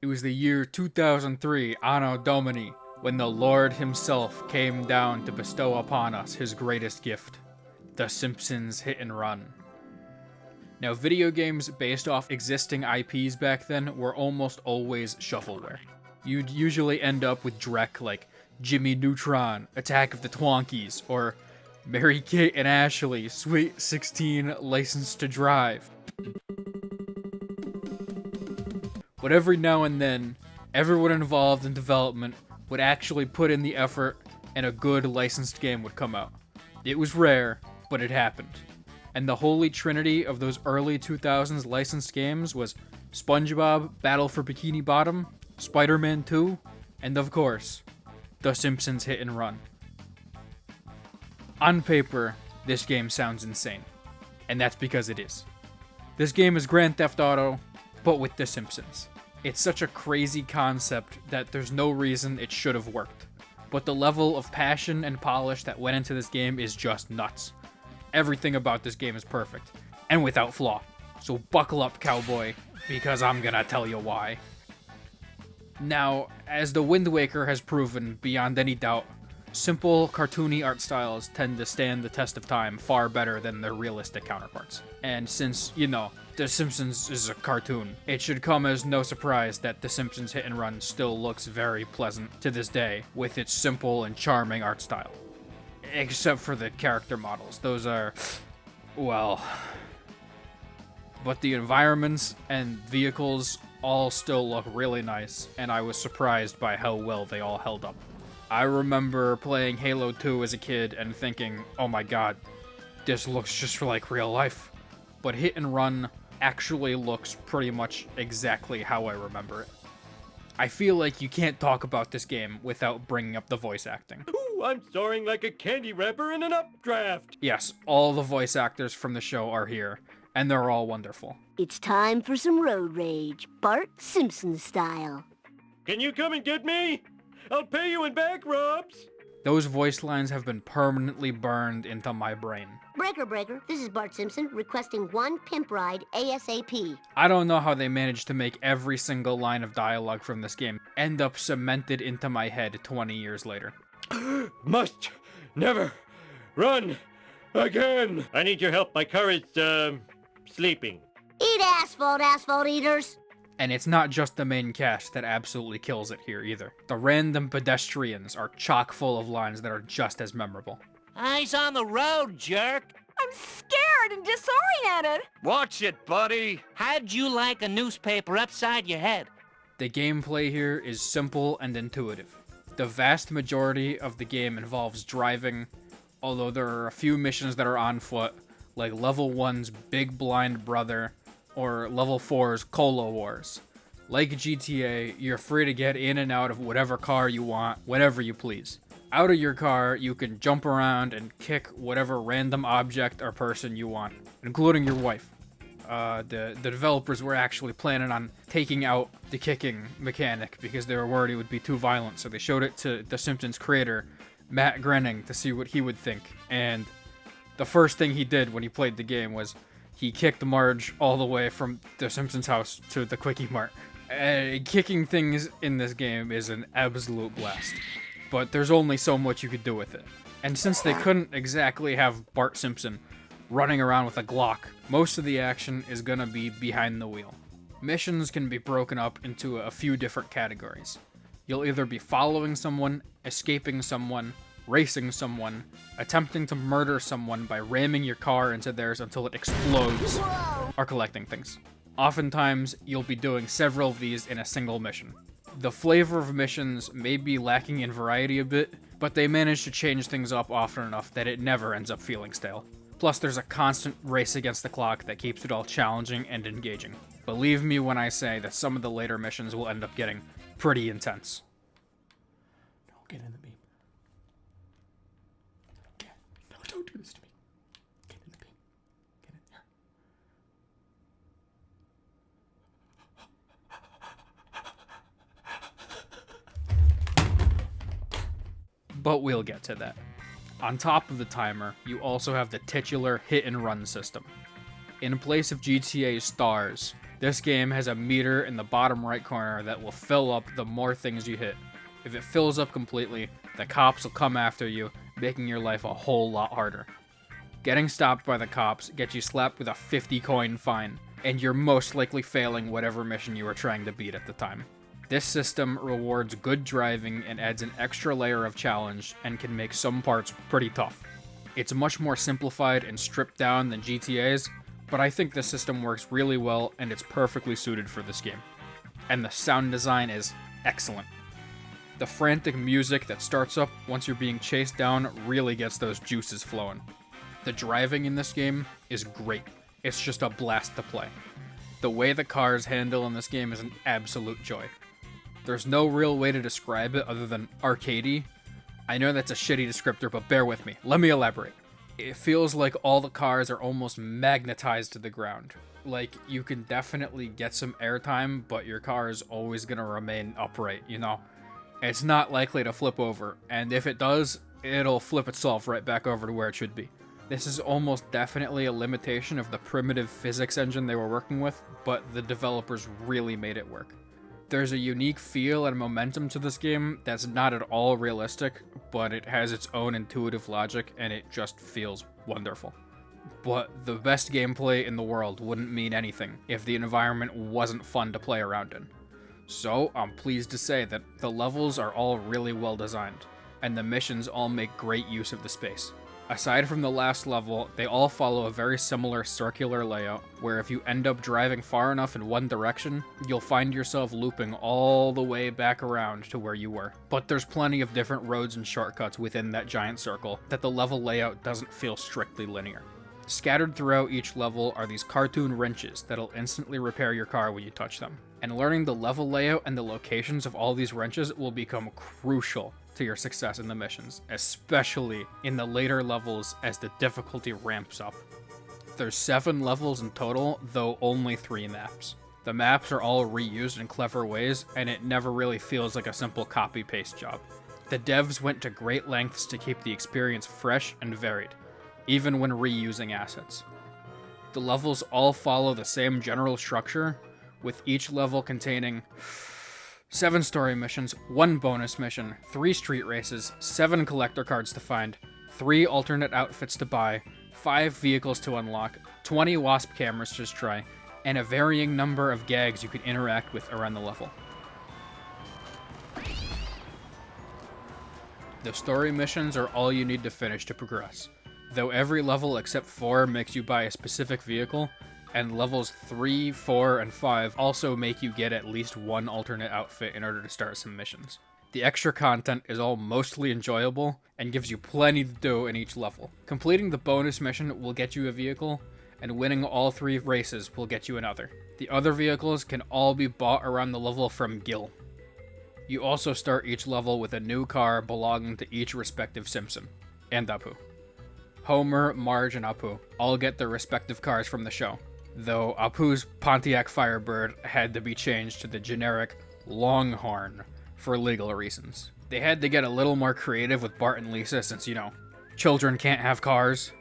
It was the year 2003, Anno Domini, when the Lord himself came down to bestow upon us his greatest gift, the Simpsons Hit and Run. Now, video games based off existing IPs back then were almost always shovelware. You'd usually end up with Drek like Jimmy Neutron, Attack of the Twonkies, or Mary-Kate and Ashley, Sweet 16, License to Drive. But every now and then, everyone involved in development would actually put in the effort and a good licensed game would come out. It was rare, but it happened. And the holy trinity of those early 2000s licensed games was SpongeBob, Battle for Bikini Bottom, Spider-Man 2, and of course, The Simpsons Hit and Run. On paper, this game sounds insane, and that's because it is. This game is Grand Theft Auto, but with The Simpsons. It's such a crazy concept that there's no reason it should have worked, but the level of passion and polish that went into this game is just nuts. Everything about this game is perfect, and without flaw. So buckle up, cowboy, because I'm gonna tell you why. Now, as the Wind Waker has proven beyond any doubt, simple, cartoony art styles tend to stand the test of time far better than their realistic counterparts. And since, The Simpsons is a cartoon, it should come as no surprise that The Simpsons Hit and Run still looks very pleasant to this day with its simple and charming art style. Except for the character models. Those are, well... But the environments and vehicles all still look really nice, and I was surprised by how well they all held up. I remember playing Halo 2 as a kid and thinking, oh my god, this looks just like real life. But Hit and Run actually looks pretty much exactly how I remember it. I feel like you can't talk about this game without bringing up the voice acting. Ooh, I'm soaring like a candy wrapper in an updraft. Yes, all the voice actors from the show are here, and they're all wonderful. It's time for some road rage, Bart Simpson style. Can you come and get me? I'll pay you in back rubs. Those voice lines have been permanently burned into my brain. Breaker, this is Bart Simpson requesting one pimp ride ASAP. I don't know how they managed to make every single line of dialogue from this game end up cemented into my head 20 years later. Must never run again. I need your help. My car is, sleeping. Eat asphalt eaters. And it's not just the main cast that absolutely kills it here either. The random pedestrians are chock full of lines that are just as memorable. Eyes on the road, jerk. I'm scared and disoriented. Watch it, buddy. How'd you like a newspaper upside your head? The gameplay here is simple and intuitive. The vast majority of the game involves driving, although there are a few missions that are on foot, like Level 1's Big Blind Brother, or Level 4's Cola Wars. Like GTA, you're free to get in and out of whatever car you want, whenever you please. Out of your car, you can jump around and kick whatever random object or person you want, including your wife. The developers were actually planning on taking out the kicking mechanic because they were worried it would be too violent, so they showed it to The Simpsons creator, Matt Groening, to see what he would think. And the first thing he did when he played the game was he kicked Marge all the way from The Simpsons house to the Quickie Mart. Kicking things in this game is an absolute blast, but there's only so much you could do with it. And since they couldn't exactly have Bart Simpson running around with a Glock, most of the action is gonna be behind the wheel. Missions can be broken up into a few different categories. You'll either be following someone, escaping someone, racing someone, attempting to murder someone by ramming your car into theirs until it explodes, or collecting things. Oftentimes, you'll be doing several of these in a single mission. The flavor of missions may be lacking in variety a bit, but they manage to change things up often enough that it never ends up feeling stale. Plus, there's a constant race against the clock that keeps it all challenging and engaging. Believe me when I say that some of the later missions will end up getting pretty intense. No, get in the beam. No, don't do this to me. Get in the beam. Get in there. But we'll get to that. On top of the timer, you also have the titular hit and run system. In place of GTA's stars, This game has a meter in the bottom right corner that will fill up the more things you hit. If it fills up completely, the cops will come after you, making your life a whole lot harder. Getting stopped by the cops gets you slapped with a 50 coin fine, and you're most likely failing whatever mission you were trying to beat at the time. This system rewards good driving and adds an extra layer of challenge and can make some parts pretty tough. It's much more simplified and stripped down than GTA's, but I think the system works really well and it's perfectly suited for this game. And the sound design is excellent. The frantic music that starts up once you're being chased down really gets those juices flowing. The driving in this game is great. It's just a blast to play. The way the cars handle in this game is an absolute joy. There's no real way to describe it other than arcadey. I know that's a shitty descriptor, but bear with me. Let me elaborate. It feels like all the cars are almost magnetized to the ground. Like, you can definitely get some airtime, but your car is always gonna remain upright, you know? It's not likely to flip over, and if it does, it'll flip itself right back over to where it should be. This is almost definitely a limitation of the primitive physics engine they were working with, but the developers really made it work. There's a unique feel and momentum to this game that's not at all realistic, but it has its own intuitive logic and it just feels wonderful. But the best gameplay in the world wouldn't mean anything if the environment wasn't fun to play around in. So I'm pleased to say that the levels are all really well designed, and the missions all make great use of the space. Aside from the last level, they all follow a very similar circular layout, where if you end up driving far enough in one direction, you'll find yourself looping all the way back around to where you were. But there's plenty of different roads and shortcuts within that giant circle that the level layout doesn't feel strictly linear. Scattered throughout each level are these cartoon wrenches that'll instantly repair your car when you touch them. And learning the level layout and the locations of all these wrenches will become crucial to your success in the missions, especially in the later levels as the difficulty ramps up. There's 7 levels in total, though only 3 maps. The maps are all reused in clever ways, and it never really feels like a simple copy-paste job. The devs went to great lengths to keep the experience fresh and varied, even when reusing assets. The levels all follow the same general structure, with each level containing 7 story missions, 1 bonus mission, 3 street races, 7 collector cards to find, 3 alternate outfits to buy, 5 vehicles to unlock, 20 wasp cameras to try, and a varying number of gags you can interact with around the level. The story missions are all you need to finish to progress, though every level except 4 makes you buy a specific vehicle, and levels 3, 4, and 5 also make you get at least 1 alternate outfit in order to start some missions. The extra content is all mostly enjoyable, and gives you plenty to do in each level. Completing the bonus mission will get you a vehicle, and winning all 3 races will get you another. The other vehicles can all be bought around the level from Gil. You also start each level with a new car belonging to each respective Simpson, and Apu. Homer, Marge, and Apu all get their respective cars from the show, though Apu's Pontiac Firebird had to be changed to the generic Longhorn for legal reasons. They had to get a little more creative with Bart and Lisa since, you know, children can't have cars.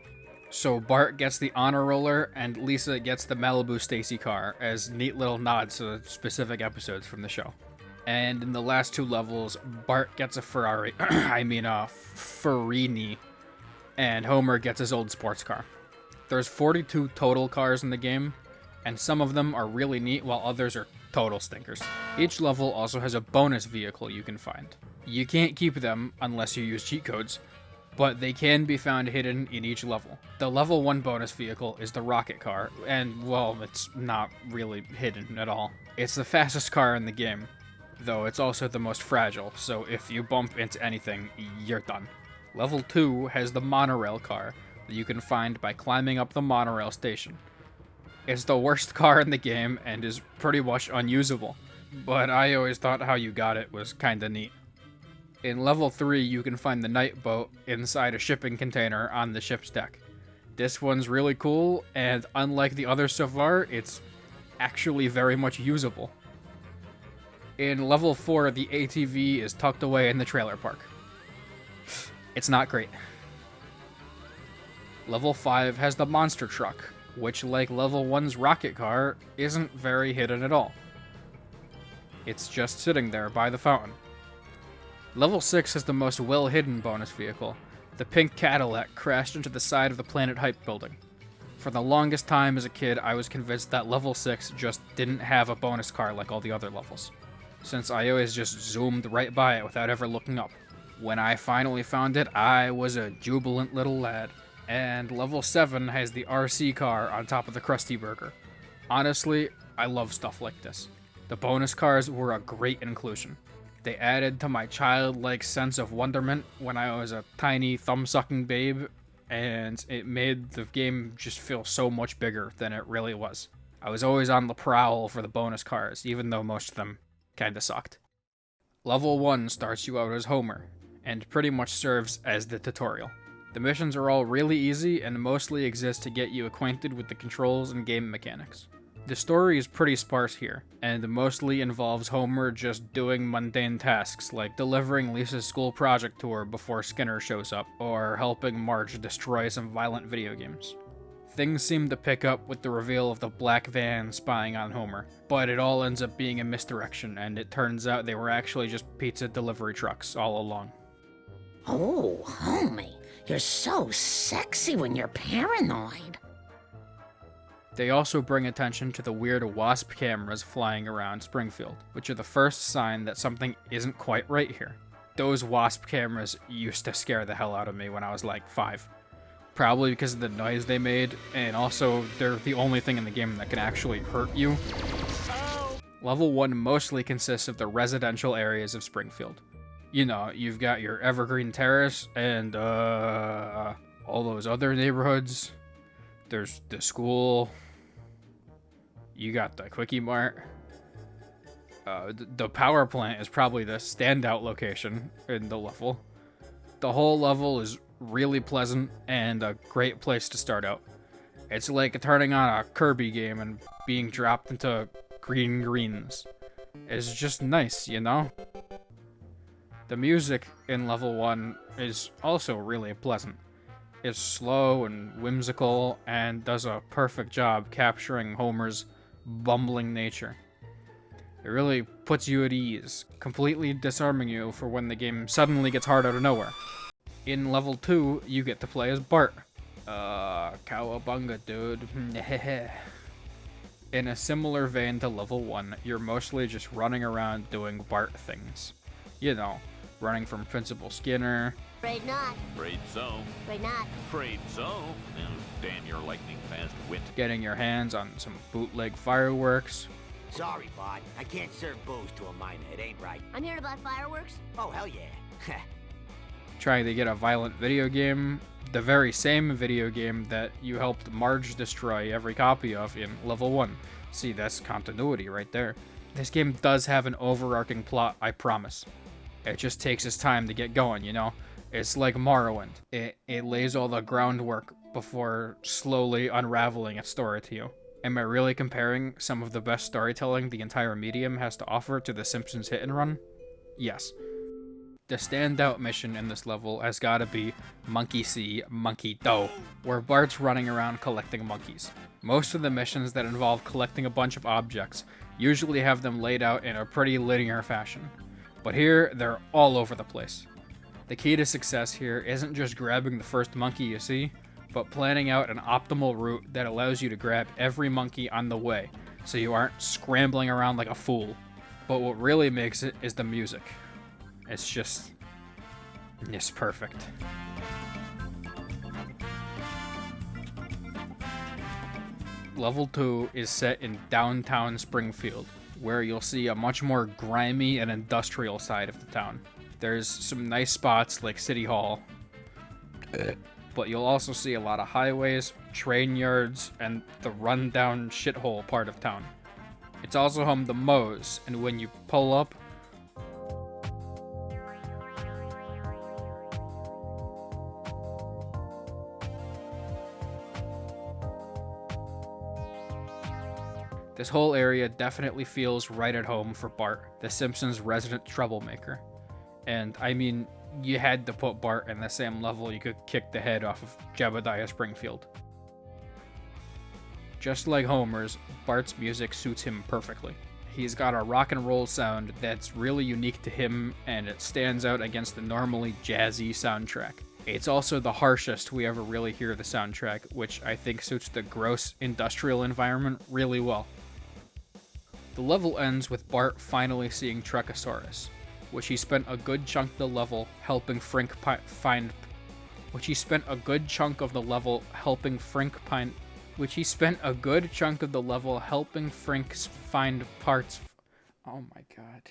So Bart gets the Honor Roller and Lisa gets the Malibu Stacy car as neat little nods to specific episodes from the show. And in the last 2 levels, Bart gets a Ferrari, Ferrini, and Homer gets his old sports car. There's 42 total cars in the game, and some of them are really neat while others are total stinkers. Each level also has a bonus vehicle you can find. You can't keep them unless you use cheat codes, but they can be found hidden in each level. The level 1 bonus vehicle is the rocket car, and well, it's not really hidden at all. It's the fastest car in the game, though it's also the most fragile, so if you bump into anything, you're done. Level 2 has the monorail car, that you can find by climbing up the monorail station. It's the worst car in the game and is pretty much unusable, but I always thought how you got it was kinda neat. In level 3 you can find the night boat inside a shipping container on the ship's deck. This one's really cool, and unlike the others so far, it's actually very much usable. In level 4 the ATV is tucked away in the trailer park. It's not great. Level 5 has the monster truck, which, like level 1's rocket car, isn't very hidden at all. It's just sitting there by the fountain. Level 6 has the most well-hidden bonus vehicle. The pink Cadillac crashed into the side of the Planet Hype building. For the longest time as a kid, I was convinced that level 6 just didn't have a bonus car like all the other levels, since I always just zoomed right by it without ever looking up. When I finally found it, I was a jubilant little lad. And level 7 has the RC car on top of the Krusty Burger. Honestly, I love stuff like this. The bonus cars were a great inclusion. They added to my childlike sense of wonderment when I was a tiny thumb-sucking babe, and it made the game just feel so much bigger than it really was. I was always on the prowl for the bonus cars, even though most of them kinda sucked. Level 1 starts you out as Homer, and pretty much serves as the tutorial. The missions are all really easy and mostly exist to get you acquainted with the controls and game mechanics. The story is pretty sparse here, and mostly involves Homer just doing mundane tasks like delivering Lisa's school project tour before Skinner shows up, or helping Marge destroy some violent video games. Things seem to pick up with the reveal of the black van spying on Homer, but it all ends up being a misdirection, and it turns out they were actually just pizza delivery trucks all along. Oh, homie, you're so sexy when you're paranoid. They also bring attention to the weird wasp cameras flying around Springfield, which are the first sign that something isn't quite right here. Those wasp cameras used to scare the hell out of me when I was like 5. Probably because of the noise they made, and also they're the only thing in the game that can actually hurt you. Level 1 mostly consists of the residential areas of Springfield. You know, you've got your Evergreen Terrace and all those other neighborhoods. There's the school. You got the Quickie Mart. The power plant is probably the standout location in the level. The whole level is really pleasant and a great place to start out. It's like turning on a Kirby game and being dropped into green greens. It's just nice, you know? The music in level 1 is also really pleasant. It's slow and whimsical and does a perfect job capturing Homer's bumbling nature. It really puts you at ease, completely disarming you for when the game suddenly gets hard out of nowhere. In level 2, you get to play as Bart. Cowabunga, dude. In a similar vein to level 1, you're mostly just running around doing Bart things. You know, running from Principal Skinner. Afraid not. Afraid so. Afraid not. Afraid so. Oh, damn your lightning fast wit. Getting your hands on some bootleg fireworks. Sorry, Bart. I can't serve booze to a minor. It ain't right. I'm hearing about fireworks. Oh, hell yeah. Trying to get a violent video game. The very same video game that you helped Marge destroy every copy of in level 1. See, that's continuity right there. This game does have an overarching plot, I promise. It just takes its time to get going, you know? It's like Morrowind. It lays all the groundwork before slowly unraveling its story to you. Am I really comparing some of the best storytelling the entire medium has to offer to the Simpsons Hit Run? Yes. The standout mission in this level has gotta be Monkey See, Monkey Do, where Bart's running around collecting monkeys. Most of the missions that involve collecting a bunch of objects usually have them laid out in a pretty linear fashion, but here they're all over the place. The key to success here isn't just grabbing the first monkey you see, but planning out an optimal route that allows you to grab every monkey on the way, so you aren't scrambling around like a fool. But what really makes it is the music. It's perfect. Level 2 is set in downtown Springfield, where you'll see a much more grimy and industrial side of the town. There's some nice spots like City Hall, but you'll also see a lot of highways, train yards, and the rundown shithole part of town. It's also home to Moe's, and when you pull up, this whole area definitely feels right at home for Bart, the Simpsons' resident troublemaker. And I mean, you had to put Bart in the same level you could kick the head off of Jebediah Springfield. Just like Homer's, Bart's music suits him perfectly. He's got a rock and roll sound that's really unique to him, and it stands out against the normally jazzy soundtrack. It's also the harshest we ever really hear the soundtrack, which I think suits the gross industrial environment really well. The level ends with Bart finally seeing Trekosaurus, which he spent a good chunk of the level helping Frink find parts. Oh my god.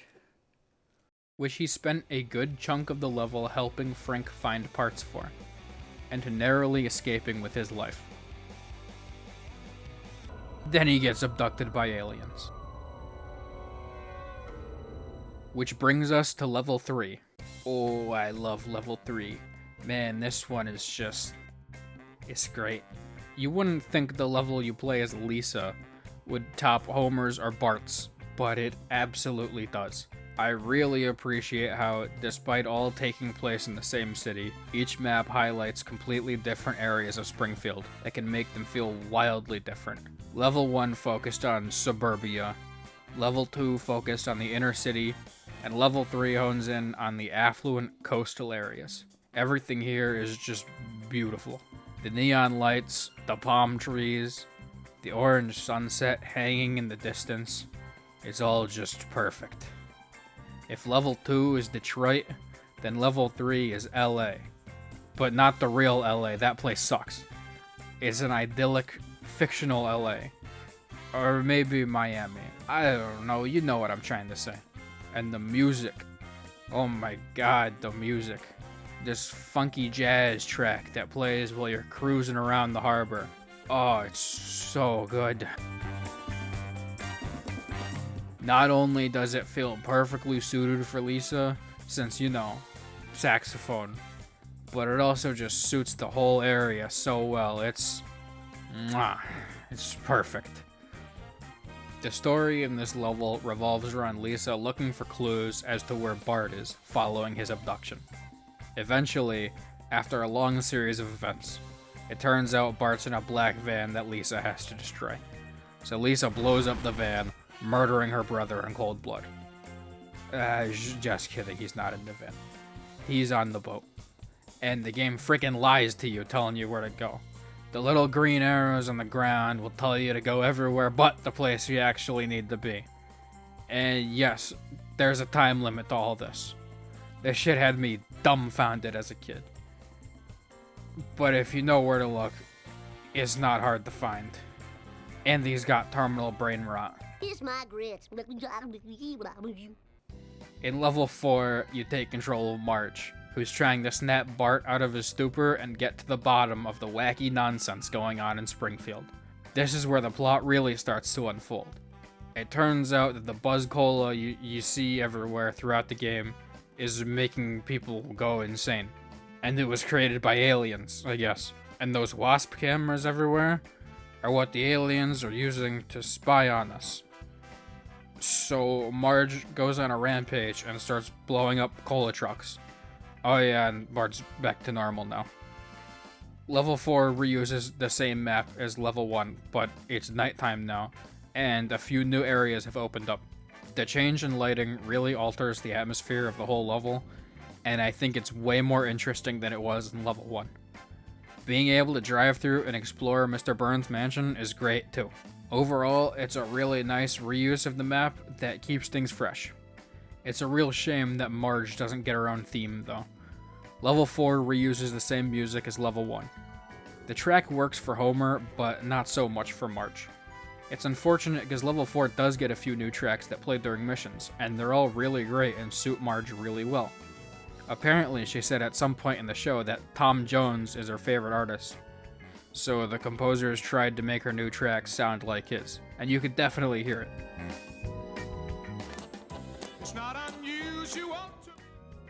Which he spent a good chunk of the level helping Frink find parts for, and narrowly escaping with his life. Then he gets abducted by aliens. Which brings us to level 3. Oh, I love level 3. Man, this one is just... it's great. You wouldn't think the level you play as Lisa would top Homer's or Bart's, but it absolutely does. I really appreciate how, despite all taking place in the same city, each map highlights completely different areas of Springfield that can make them feel wildly different. Level 1 focused on suburbia, Level 2 focused on the inner city, and Level 3 hones in on the affluent coastal areas. Everything here is just beautiful. The neon lights, the palm trees, the orange sunset hanging in the distance, it's all just perfect. If Level 2 is Detroit, then Level 3 is LA. But not the real LA, that place sucks. It's an idyllic, fictional LA. Or maybe Miami. I don't know, you know what I'm trying to say. And the music. Oh my god, the music. This funky jazz track that plays while you're cruising around the harbor. Oh, it's so good. Not only does it feel perfectly suited for Lisa, since, you know, saxophone, but it also just suits the whole area so well. It's perfect. The story in this level revolves around Lisa looking for clues as to where Bart is following his abduction. Eventually, after a long series of events, it turns out Bart's in a black van that Lisa has to destroy. So Lisa blows up the van, murdering her brother in cold blood. Just kidding, he's not in the van. He's on the boat. And the game freaking lies to you, telling you where to go. The little green arrows on the ground will tell you to go everywhere but the place you actually need to be. And yes, there's a time limit to all this. This shit had me dumbfounded as a kid. But if you know where to look, it's not hard to find. And he's got terminal brain rot. Here's my grits. In level 4, you take control of Marge, who's trying to snap Bart out of his stupor and get to the bottom of the wacky nonsense going on in Springfield. This is where the plot really starts to unfold. It turns out that the Buzz Cola you see everywhere throughout the game is making people go insane. And it was created by aliens, I guess. And those wasp cameras everywhere are what the aliens are using to spy on us. So Marge goes on a rampage and starts blowing up cola trucks. Oh yeah, and Bart's back to normal now. Level 4 reuses the same map as level 1, but it's nighttime now, and a few new areas have opened up. The change in lighting really alters the atmosphere of the whole level, and I think it's way more interesting than it was in level 1. Being able to drive through and explore Mr. Burns' mansion is great too. Overall, it's a really nice reuse of the map that keeps things fresh. It's a real shame that Marge doesn't get her own theme though. Level 4 reuses the same music as level 1. The track works for Homer, but not so much for Marge. It's unfortunate because level 4 does get a few new tracks that play during missions, and they're all really great and suit Marge really well. Apparently, she said at some point in the show that Tom Jones is her favorite artist. So the composers tried to make her new tracks sound like his, and you could definitely hear it.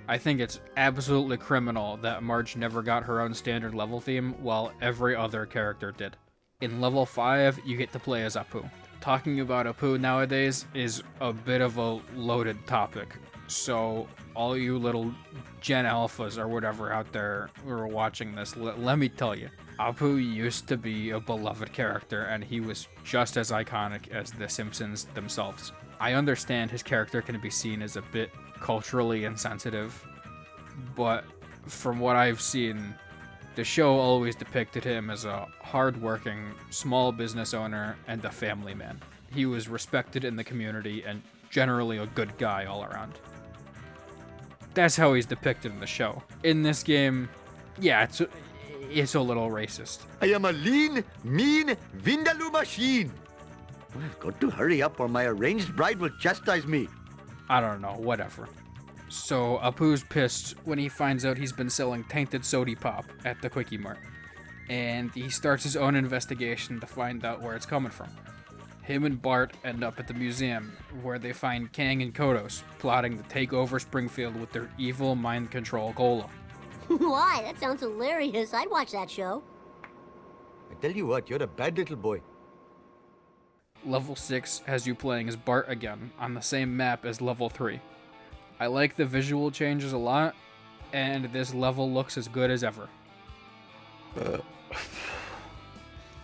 I think it's absolutely criminal that Marge never got her own standard level theme while every other character did. In level 5, you get to play as Apu. Talking about Apu nowadays is a bit of a loaded topic, so all you little Gen Alphas or whatever out there who are watching this, let me tell you, Apu used to be a beloved character, and he was just as iconic as the Simpsons themselves. I understand his character can be seen as a bit culturally insensitive, but from what I've seen, the show always depicted him as a hard-working, small business owner and a family man. He was respected in the community and generally a good guy all around. That's how he's depicted in the show. In this game, yeah, it's a little racist. I am a lean, mean Vindaloo machine. I've got to hurry up or my arranged bride will chastise me. I don't know, whatever. So Apu's pissed when he finds out he's been selling tainted sody pop at the Quickie Mart. And he starts his own investigation to find out where it's coming from. Him and Bart end up at the museum, where they find Kang and Kodos plotting to take over Springfield with their evil mind control cola. Why? That sounds hilarious. I'd watch that show. I tell you what, you're a bad little boy. Level 6 has you playing as Bart again, on the same map as Level 3. I like the visual changes a lot, and this level looks as good as ever.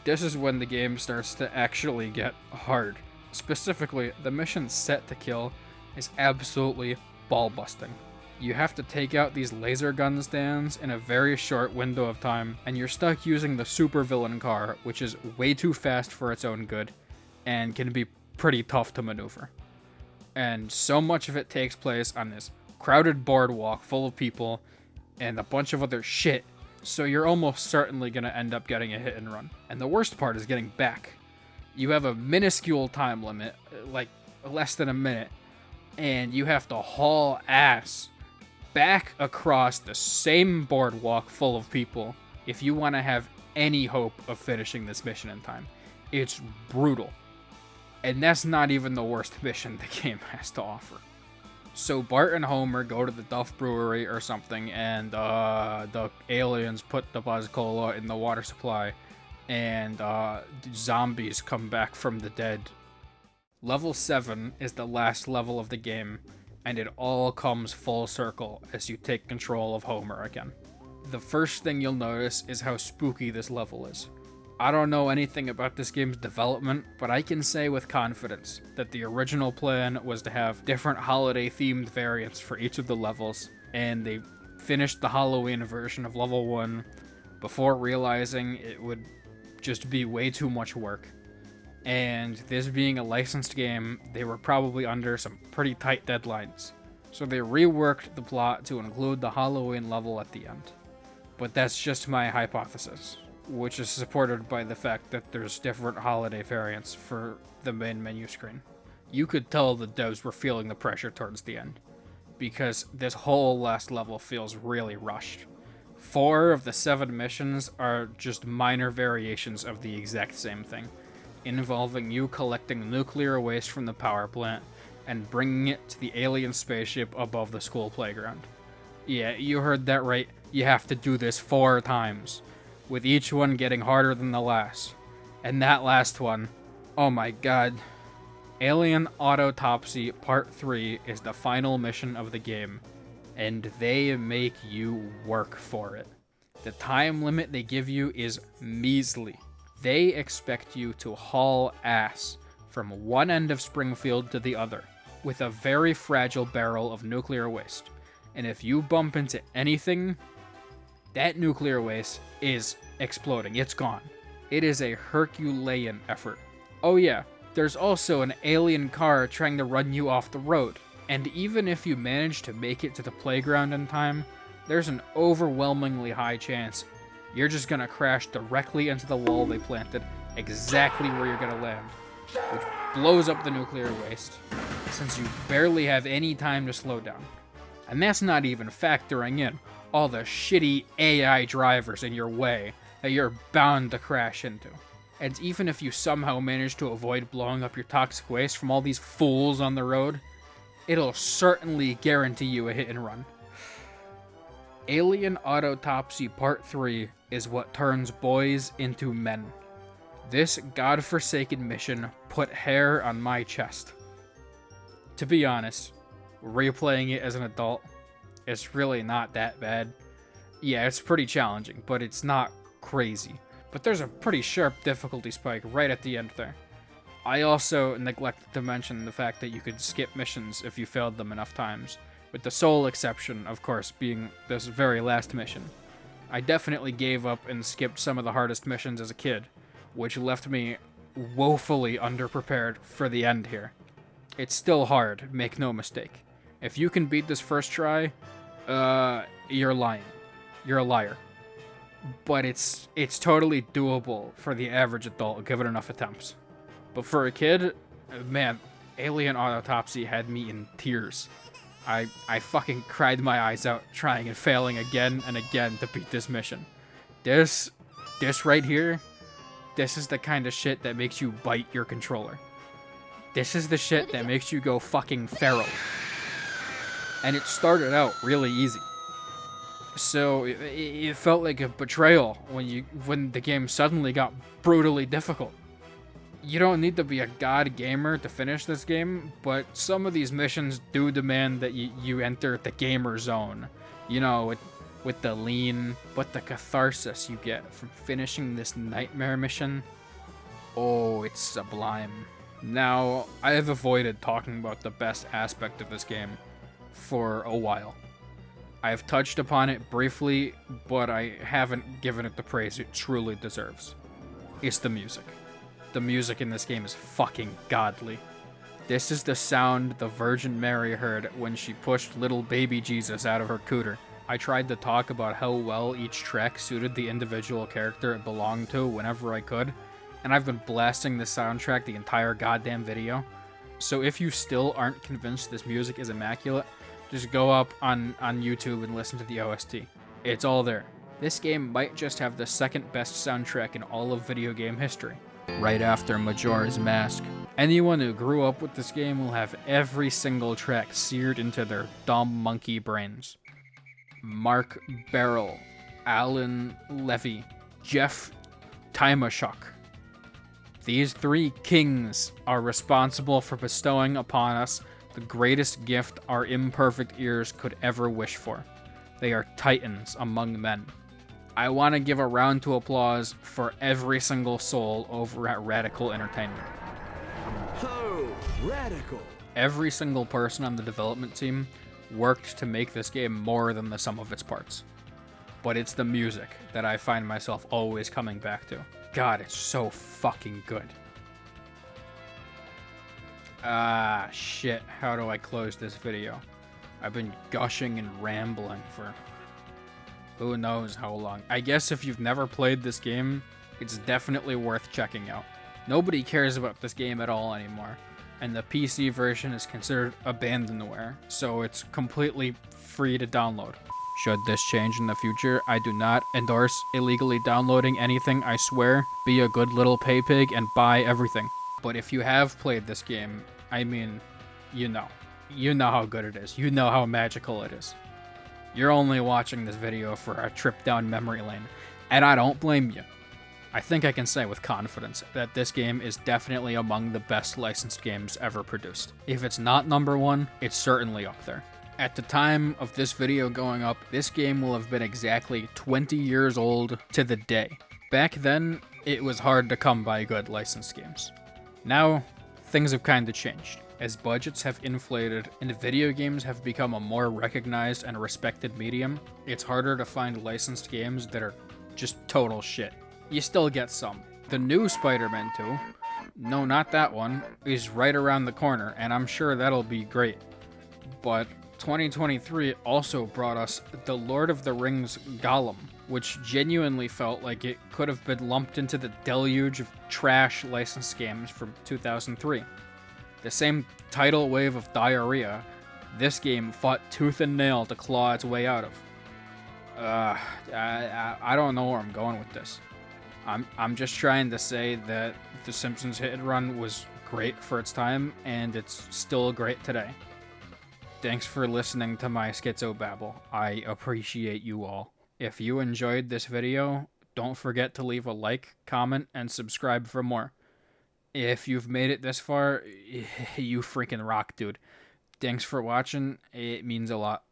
This is when the game starts to actually get hard. Specifically, the mission Set to Kill is absolutely ball-busting. You have to take out these laser gun stands in a very short window of time, and you're stuck using the supervillain car, which is way too fast for its own good, and can be pretty tough to maneuver. And so much of it takes place on this crowded boardwalk full of people and a bunch of other shit, so you're almost certainly going to end up getting a hit and run. And the worst part is getting back. You have a minuscule time limit, like less than a minute, and you have to haul ass back across the same boardwalk full of people if you want to have any hope of finishing this mission in time. It's brutal. And that's not even the worst mission the game has to offer. So Bart and Homer go to the Duff Brewery or something, and the aliens put the Buzz Cola in the water supply, and zombies come back from the dead. Level 7 is the last level of the game, and it all comes full circle as you take control of Homer again. The first thing you'll notice is how spooky this level is. I don't know anything about this game's development, but I can say with confidence that the original plan was to have different holiday-themed variants for each of the levels, and they finished the Halloween version of Level 1 before realizing it would just be way too much work. And this being a licensed game, they were probably under some pretty tight deadlines, so they reworked the plot to include the Halloween level at the end. But that's just my hypothesis, which is supported by the fact that there's different holiday variants for the main menu screen. You could tell the devs were feeling the pressure towards the end, because this whole last level feels really rushed. 4 of the 7 missions are just minor variations of the exact same thing, involving you collecting nuclear waste from the power plant and bringing it to the alien spaceship above the school playground. Yeah, you heard that right, you have to do this 4 times, with each one getting harder than the last. And that last one, oh my god. Alien Autopsy Part 3 is the final mission of the game, and they make you work for it. The time limit they give you is measly. They expect you to haul ass from one end of Springfield to the other, with a very fragile barrel of nuclear waste. And if you bump into anything, that nuclear waste is exploding. It's gone. It is a Herculean effort. Oh yeah, there's also an alien car trying to run you off the road. And even if you manage to make it to the playground in time, there's an overwhelmingly high chance you're just gonna crash directly into the wall they planted, exactly where you're gonna land, which blows up the nuclear waste, since you barely have any time to slow down. And that's not even factoring in all the shitty AI drivers in your way that you're bound to crash into. And even if you somehow manage to avoid blowing up your toxic waste from all these fools on the road, it'll certainly guarantee you a hit and run. Alien Autopsy Part 3 is what turns boys into men. This godforsaken mission put hair on my chest. To be honest, replaying it as an adult, it's really not that bad. Yeah, it's pretty challenging, but it's not crazy. but there's a pretty sharp difficulty spike right at the end there. I also neglected to mention the fact that you could skip missions if you failed them enough times, with the sole exception, of course, being this very last mission. I definitely gave up and skipped some of the hardest missions as a kid, which left me woefully underprepared for the end here. It's still hard, make no mistake. If you can beat this first try, you're lying. You're a liar. But it's totally doable for the average adult given enough attempts. But for a kid, man, Alien Autopsy had me in tears. I fucking cried my eyes out trying and failing again and again to beat this mission. This right here, this is the kind of shit that makes you bite your controller. This is the shit that makes you go fucking feral. And it started out really easy. So it felt like a betrayal when the game suddenly got brutally difficult. You don't need to be a god gamer to finish this game, but some of these missions do demand that you enter the gamer zone. You know, with the lean, but the catharsis you get from finishing this nightmare mission, oh, it's sublime. Now, I have avoided talking about the best aspect of this game for a while. I have touched upon it briefly, but I haven't given it the praise it truly deserves. It's the music. The music in this game is fucking godly. This is the sound the Virgin Mary heard when she pushed little baby Jesus out of her cooter. I tried to talk about how well each track suited the individual character it belonged to whenever I could, and I've been blasting the soundtrack the entire goddamn video. So if you still aren't convinced this music is immaculate, just go up on YouTube and listen to the OST. It's all there. This game might just have the second best soundtrack in all of video game history, right after Majora's Mask. Anyone who grew up with this game will have every single track seared into their dumb monkey brains. Mark Barrel, Alan Levy, Jeff Timashuk. These three kings are responsible for bestowing upon us the greatest gift our imperfect ears could ever wish for. They are titans among men. I want to give a round of applause for every single soul over at Radical Entertainment. Oh, radical. Every single person on the development team worked to make this game more than the sum of its parts. But it's the music that I find myself always coming back to. God, it's so fucking good. Ah, shit. How do I close this video? I've been gushing and rambling for who knows how long. I guess if you've never played this game, it's definitely worth checking out. Nobody cares about this game at all anymore, and the PC version is considered abandonware, so it's completely free to download. Should this change in the future, I do not endorse illegally downloading anything, I swear. Be a good little pay pig and buy everything. But if you have played this game, I mean, you know. You know how good it is. You know how magical it is. You're only watching this video for a trip down memory lane, and I don't blame you. I think I can say with confidence that this game is definitely among the best licensed games ever produced. If it's not number one, it's certainly up there. At the time of this video going up, this game will have been exactly 20 years old to the day. Back then, it was hard to come by good licensed games. Now, things have kinda changed. As budgets have inflated and video games have become a more recognized and respected medium, it's harder to find licensed games that are just total shit. You still get some. The new Spider-Man 2, no, not that one, is right around the corner, and I'm sure that'll be great. But 2023 also brought us The Lord of the Rings Gollum, which genuinely felt like it could have been lumped into the deluge of trash licensed games from 2003. The same tidal wave of diarrhea, this game fought tooth and nail to claw its way out of. I don't know where I'm going with this. I'm just trying to say that the Simpsons Hit Run was great for its time, and it's still great today. Thanks for listening to my schizobabble. I appreciate you all. If you enjoyed this video, don't forget to leave a like, comment, and subscribe for more. If you've made it this far, you freaking rock, dude. Thanks for watching. It means a lot.